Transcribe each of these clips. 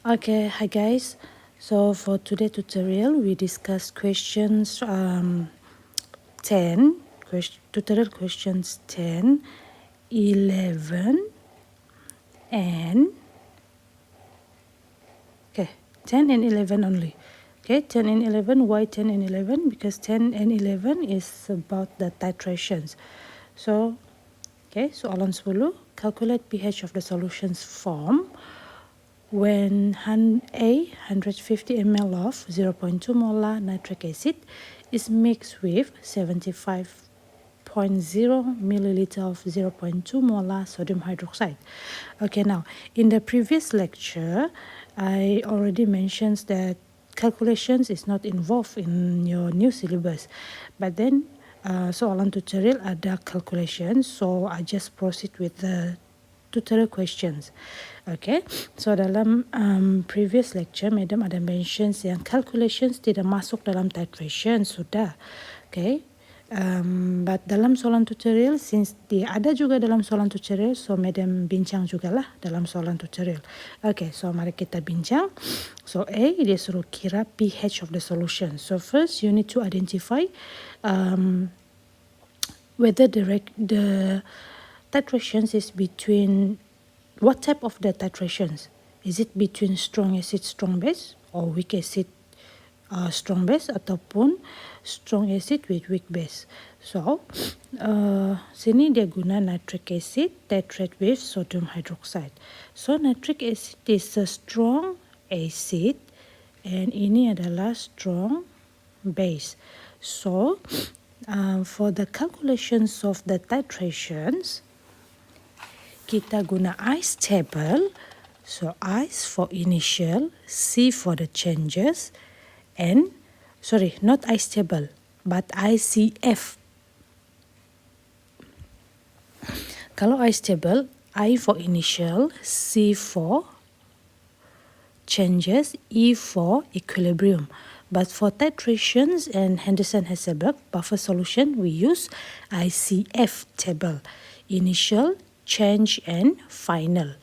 Okay, hi guys. So for today's tutorial, we discuss questions 10, tutorial questions 10, 11, and okay, 10 and 11 only. Okay, 10 and 11. Why 10 and 11? Because 10 and 11 is about the titrations. So, okay, soalan 10, calculate pH of the solutions form when A 150 ml of 0.2 molar nitric acid is mixed with 75.0 milliliter of 0.2 molar sodium hydroxide. Okay, now in the previous lecture, I already mentioned that calculations is not involved in your new syllabus, but then soalan tutorial ada calculation, so I just proceed with the tutorial questions. Okay, so dalam previous lecture, Madam ada mentions yang calculations tidak masuk dalam titration sudah. Okay, but dalam soalan tutorial, since dia ada juga dalam soalan tutorial, so Madam bincang jugalah dalam soalan tutorial. Okay, so mari kita bincang. So A, dia suruh kira pH of the solution. So first, you need to identify whether the titrations is between what type of the titrations. Is it between strong acid strong base or weak acid strong base ataupun strong acid with weak base. So sini dia guna nitric acid titrate with sodium hydroxide. So nitric acid is a strong acid and ini adalah strong base. So for the calculations of the titrations, kita guna ICE table. So ICE for initial, C for the changes, and sorry, not ICE table, but ICF. Kalau ICE table, I for initial, C for changes, E for equilibrium. But for titrations and Henderson-Hasselbalch buffer solution, we use ICF table, initial, change and final.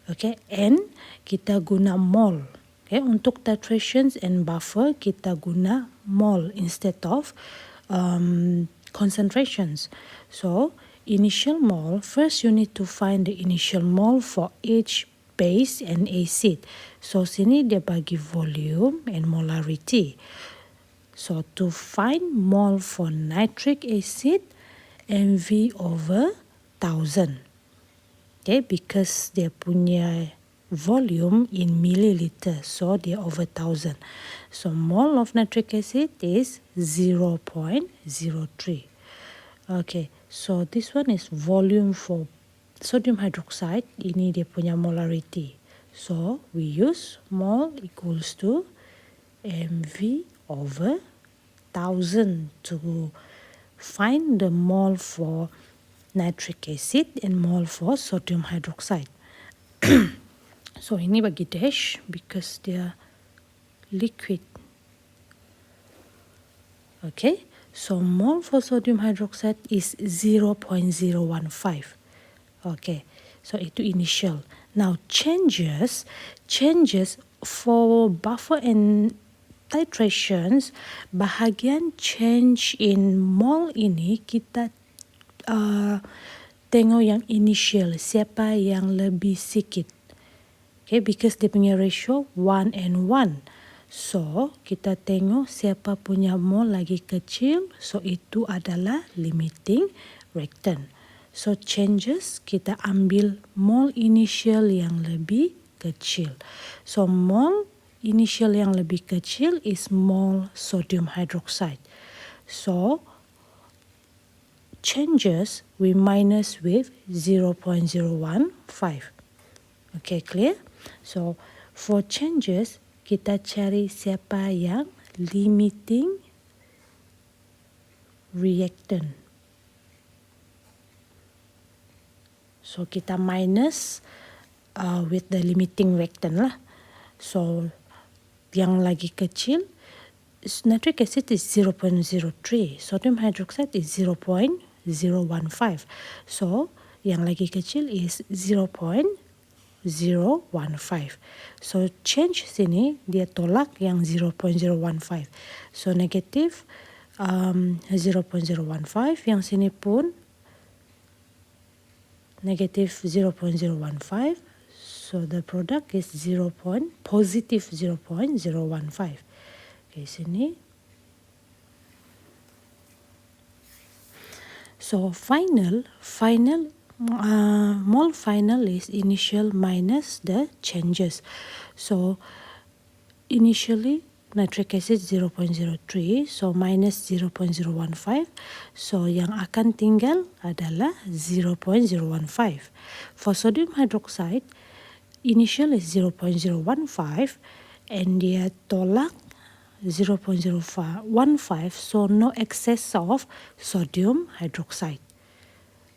Okay, and kita guna mol. Okay, untuk titrations and buffer kita guna mol instead of concentrations. So initial mol, first you need to find the initial mol for each base and acid. So sini dia bagi volume and molarity. So to find mol for nitric acid, MV over 1000. Okay, because dia punya volume in milliliter, so dia over 1000. So mole of nitric acid is 0.03. Okay, so this one is volume for sodium hydroxide, ini dia punya molarity. So we use mol equals to MV over 1000 to find the mole for nitric acid and mole for sodium hydroxide. So ini bagi dash because dia liquid. Okay, so mole for sodium hydroxide is 0.015. Okay, so itu initial. Now changes for buffer and titrations, bahagian change in mole ini kita tengok yang initial, siapa yang lebih sikit. Okay, because dia punya ratio 1 and 1. So, kita tengok siapa punya mole lagi kecil, so itu adalah limiting reactant. So, changes kita ambil mole initial yang lebih kecil. So, mole initial yang lebih kecil is mole sodium hydroxide. So, changes we minus with 0.015. Okay, clear? So, for changes, kita cari siapa yang limiting reactant. So, kita minus with the limiting reactant lah. So, yang lagi kecil, nitric acid is 0.03, sodium hydroxide is 0.015. So, yang lagi kecil is 0.015. So change sini dia tolak yang 0.015. So negative 0.015, yang sini pun negative 0.015. So the product is positive 0.015. Okay, sini. So mole final is initial minus the changes. So initially nitric acid 0.03, so minus 0.015. So yang akan tinggal adalah 0.015. For sodium hydroxide, initial is 0.015 and dia tolak 0.015, so no excess of sodium hydroxide.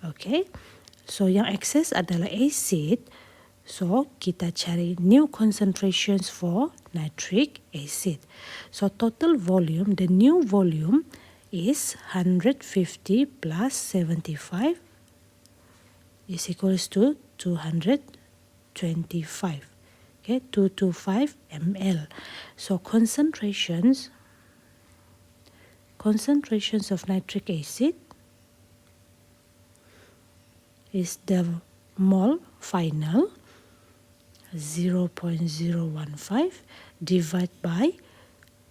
Okay, so yang excess adalah acid, so kita cari new concentrations for nitric acid. So total volume, the new volume is 150 plus 75 is equals to 225. Okay, 225 ml. So concentrations of nitric acid is the mole final 0.015 divided by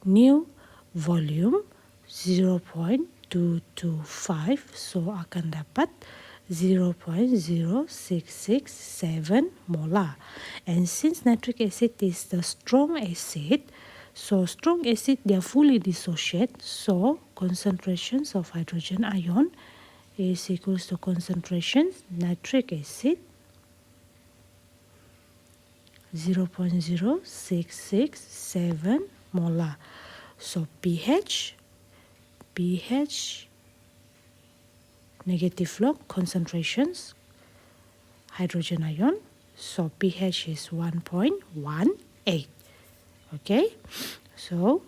new volume 0.225, so akan dapat 0.0667 molar. And since nitric acid is the strong acid, so strong acid they are fully dissociate, so concentrations of hydrogen ion is equals to concentrations nitric acid 0.0667 molar. So pH negative log concentrations hydrogen ion, so pH is 1.18. Okay, so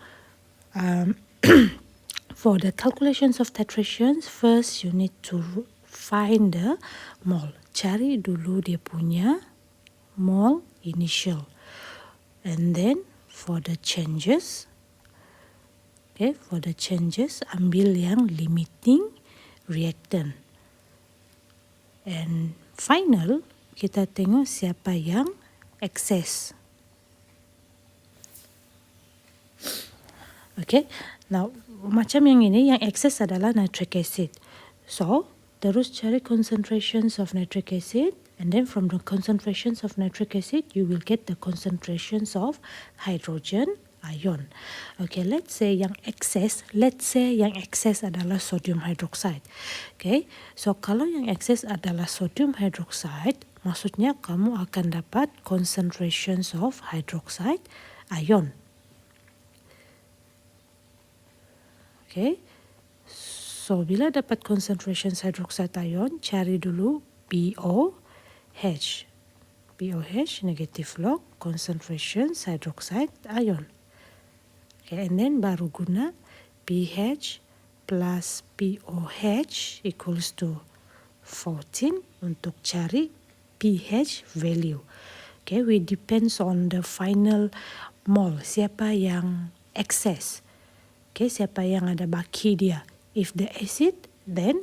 for the calculations of titrations, first you need to find the mole. Cari dulu dia punya mole initial, and then for the changes, okay, ambil yang limiting reactant, and final kita tengok siapa yang excess. Okay, now macam yang ini, yang excess adalah nitric acid. So terus cari concentrations of nitric acid, and then from the concentrations of nitric acid you will get the concentrations of hydrogen ion. Okay, let's say yang excess adalah sodium hydroxide. Okay, so kalau yang excess adalah sodium hydroxide, maksudnya kamu akan dapat concentrations of hydroxide ion. Okay, so bila dapat concentrations hydroxide ion, cari dulu BOH. BOH negative log concentrations hydroxide ion. Okay, and then baru guna pH plus BOH equals to 14 untuk cari pH value. Okay, we depends on the final mole, siapa yang excess. Okay, siapa yang ada baki dia. If the acid, then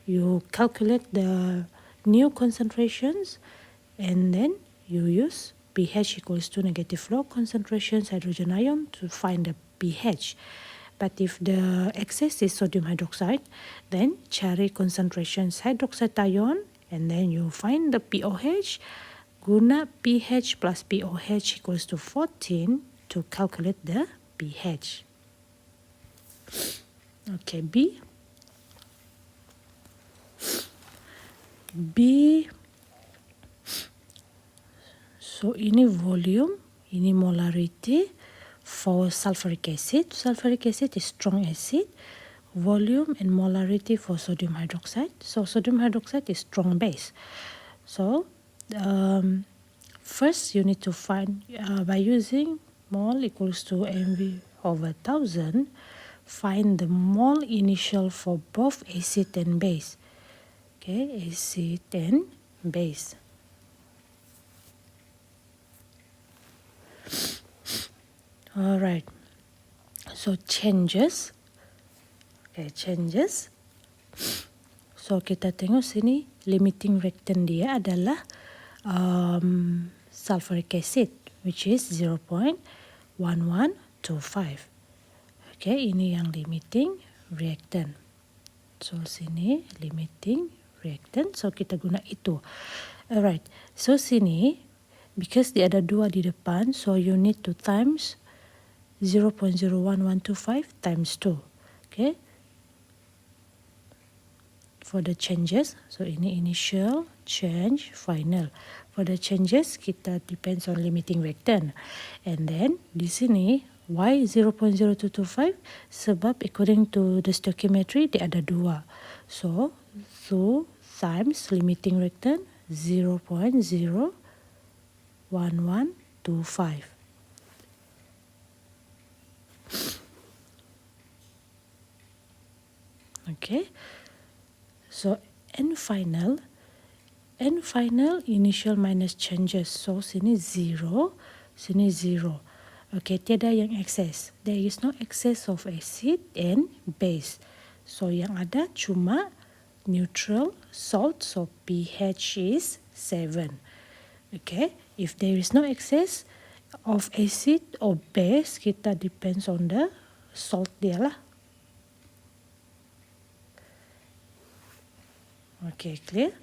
you calculate the new concentrations and then you use pH equals to negative log concentrations hydrogen ion to find the pH. But if the excess is sodium hydroxide, then cari concentrations hydroxide ion and then you find the POH, guna pH plus POH equals to 14 to calculate the pH. Okay, B. So ini volume, ini molarity for sulfuric acid. Sulfuric acid is strong acid. Volume and molarity for sodium hydroxide. So sodium hydroxide is strong base. So first you need to find by using mole equals to mv over 1000, find the mole initial for both acid and base. Okay, acid and base. Alright. So changes. Okay, changes. So kita tengok sini limiting reactant dia adalah sulfuric acid, which is 0.1125. Okay, ini yang limiting reactant. So sini limiting reactant, so kita guna itu. Alright, so sini because dia ada 2 di depan, so you need to times 0.01125 times 2. Okay, for the changes, so ini initial, change, final. For the changes, kita depends on limiting reactant. And then di sini why 0.0225? Sebab according to the stoichiometry dia ada 2. So 2 times limiting reactant 0.01125. Okay. So n final initial minus changes. So sini 0, sini 0. Okay, tiada yang excess. There is no excess of acid and base. So yang ada cuma neutral salt. So pH is 7. Okay, if there is no excess of acid or base, kita depends on the salt dia lah. Okay, clear?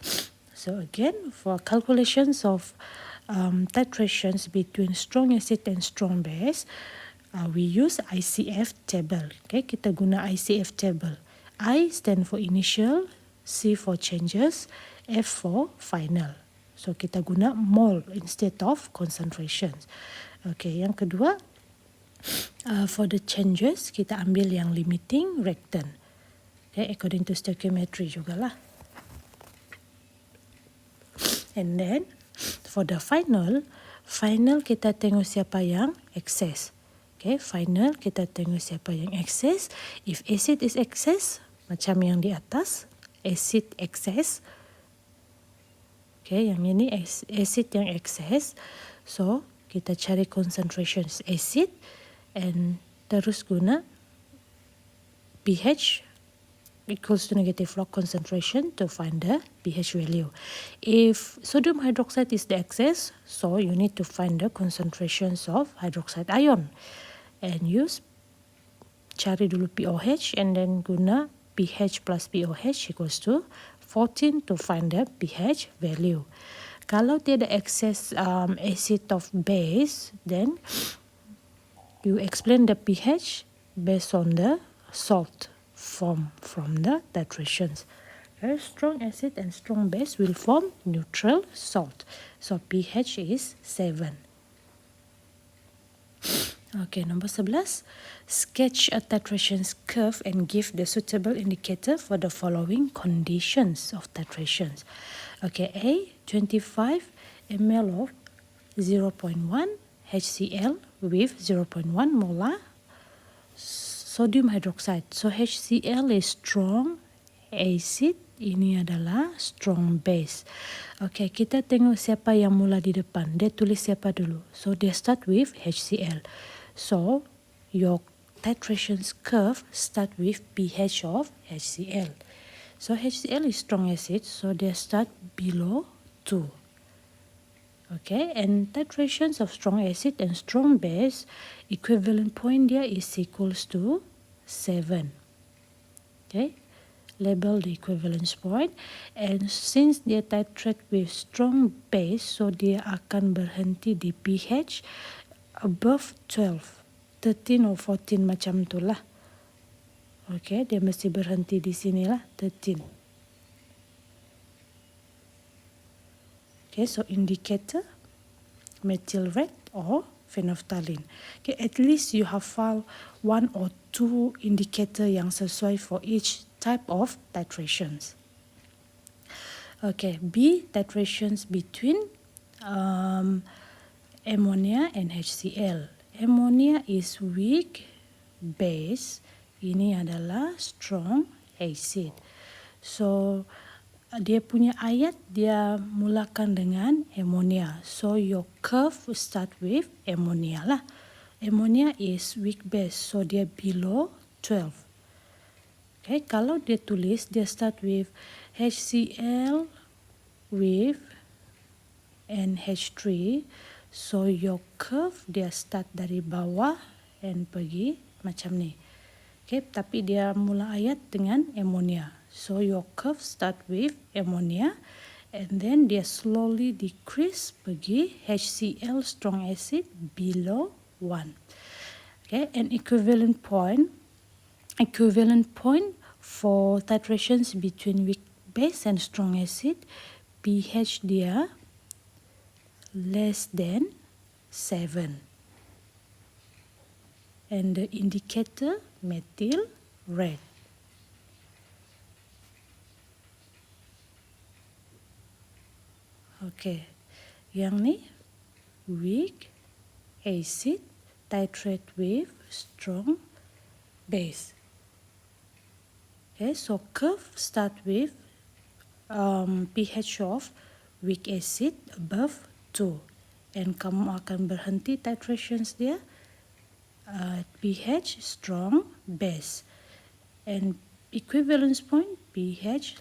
So again, for calculations of titrations between strong acid and strong base, we use ICF table. Okay, kita guna ICF table. I stand for initial, C for changes, F for final. So kita guna mole instead of concentrations. Okay, yang kedua, for the changes, kita ambil yang limiting reactant. Okay, according to stoichiometry jugalah. And then for the final kita tengok siapa yang excess. Okay, final kita tengok siapa yang excess. If acid is excess, macam yang di atas, acid excess. Okay, yang ini acid yang excess. So kita cari concentrations acid and terus guna pH equals to negative log concentration to find the pH value. If sodium hydroxide is the excess, so you need to find the concentrations of hydroxide ion and use cari dulu pOH and then guna pH plus pOH equals to 14 to find the pH value. Kalau tiada excess acid of base, then you explain the pH based on the salt form from the titrations. Very strong acid and strong base will form neutral salt. So pH is 7. Okay, number 11. Sketch a titrations curve and give the suitable indicator for the following conditions of titrations. Okay, A, 25 ml of 0.1 HCl with 0.1 molar sodium hydroxide. So HCl is strong acid, ini adalah strong base. Okay, kita tengok siapa yang mula di depan. Dia tulis siapa dulu. So dia start with HCl. So your titrations curve start with pH of HCl. So HCl is strong acid, so they start below 2. Okay, and titrations of strong acid and strong base, equivalent point there is equals to 7. Okay, label the equivalence point. And since dia titrate with strong base, so dia akan berhenti di pH above 12. 13 or 14 macam tu lah. Okay, dia mesti berhenti di sini lah, 13. Okay, so indicator, methyl red or phenolphthalein. Okay, at least you have found 1 or 2 indicator yang sesuai for each type of titrations. Okay, B, titrations between ammonia and HCl. Ammonia is weak base, ini adalah strong acid. So dia punya ayat dia mulakan dengan ammonia. So your curve will start with ammonia lah. Ammonia is weak base, so dia below 12. Okay, kalau dia tulis, dia start with HCl with NH3, so your curve dia start dari bawah and pergi macam ni. Okay, tapi dia mula ayat dengan ammonia. So your curve start with ammonia and then dia slowly decrease pergi HCl strong acid below 1. Okay, an equivalent point for titrations between weak base and strong acid, pH dia less than 7. And the indicator methyl red. Okay, yang ni weak acid titrate with strong base. Okay, so curve start with pH of weak acid above 2, and kamu akan berhenti titrations dia pH strong base, and equivalence point pH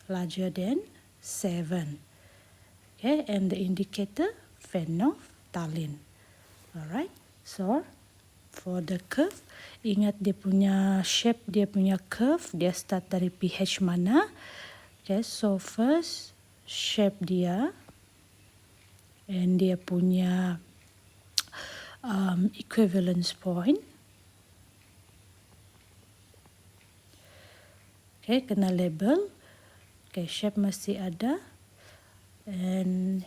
larger than 7. Okay, and the indicator phenolphthalein. Alright, so for the curve, ingat dia punya shape, dia punya curve, dia start dari pH mana. Okay, so first shape dia and dia punya equivalence point. Okay, kena label. Okay, shape mesti ada. And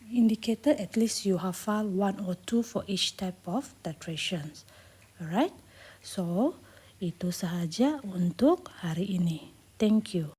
indicator, at least you hafal 1 or 2 for each type of titrations. Alright, so itu sahaja untuk hari ini. Thank you.